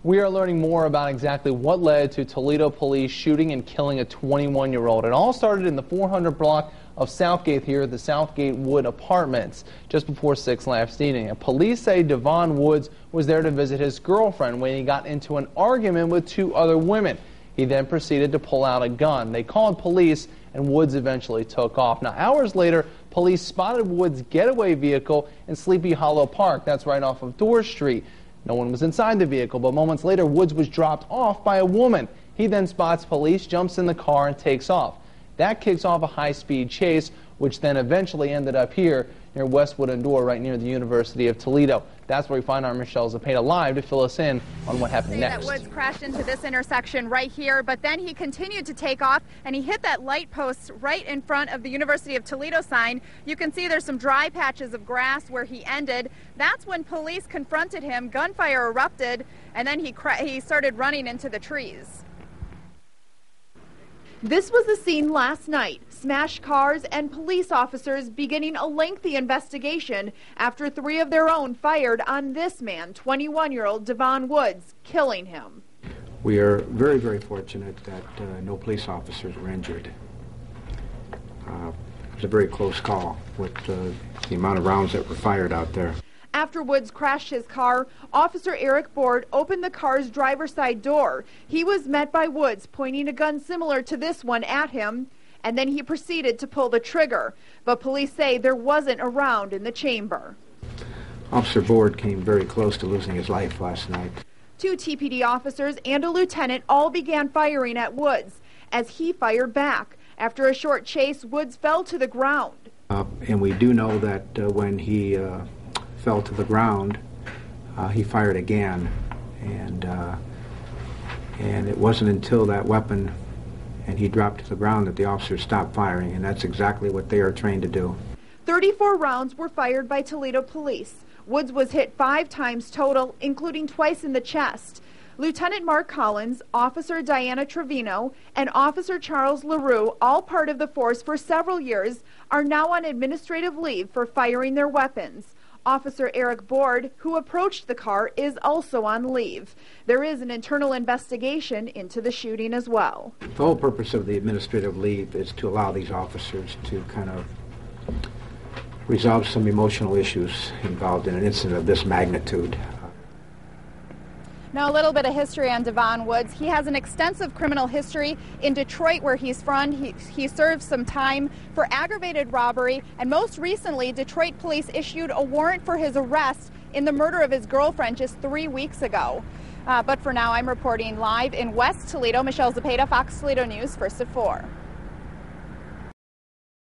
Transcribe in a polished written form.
We are learning more about exactly what led to Toledo police shooting and killing a 21-year-old. It all started in the 400 block of Southgate here at the Southgate Wood Apartments just before 6 last evening. And police say Devon Woods was there to visit his girlfriend when he got into an argument with 2 other women. He then proceeded to pull out a gun. They called police and Woods eventually took off. Now, hours later, police spotted Woods' getaway vehicle in Sleepy Hollow Park. That's right off of Dorr Street. No one was inside the vehicle, but moments later, Woods was dropped off by a woman. He then spots police, jumps in the car, and takes off. That kicks off a high-speed chase, which then eventually ended up here near Westwood and Dorr, right near the University of Toledo. That's where we find our Michelle Zepeda live to fill us in on what happened next. That Woods crashed into this intersection right here, but then he continued to take off, and he hit that light post right in front of the University of Toledo sign. You can see there's some dry patches of grass where he ended. That's when police confronted him, gunfire erupted, and then he started running into the trees. This was the scene last night. Smashed cars and police officers beginning a lengthy investigation after 3 of their own fired on this man, 21-year-old Devon Woods, killing him. We are very, very fortunate that no police officers were injured. It was a very close call with the amount of rounds that were fired out there. After Woods crashed his car, Officer Eric Board opened the car's driver's side door. He was met by Woods pointing a gun similar to this one at him, and then he proceeded to pull the trigger. But police say there wasn't a round in the chamber. Officer Board came very close to losing his life last night. 2 TPD officers and a lieutenant all began firing at Woods as he fired back. After a short chase, Woods fell to the ground. And we do know that when he fell to the ground, he fired again, and it wasn't until that weapon and he dropped to the ground that the officers stopped firing, and that's exactly what they are trained to do. 34 rounds were fired by Toledo police. Woods was hit 5 times total, including twice in the chest. Lieutenant Mark Collins, Officer Diana Trevino, and Officer Charles LaRue, all part of the force for several years, are now on administrative leave for firing their weapons. Officer Eric Board, who approached the car, is also on leave. There is an internal investigation into the shooting as well. The whole purpose of the administrative leave is to allow these officers to kind of resolve some emotional issues involved in an incident of this magnitude. Now, a little bit of history on Devon Woods. He has an extensive criminal history in Detroit, where he's from. He served some time for aggravated robbery, and most recently, Detroit police issued a warrant for his arrest in the murder of his girlfriend just 3 weeks ago. But for now, I'm reporting live in West Toledo. Michelle Zepeda, Fox Toledo News, first at 4.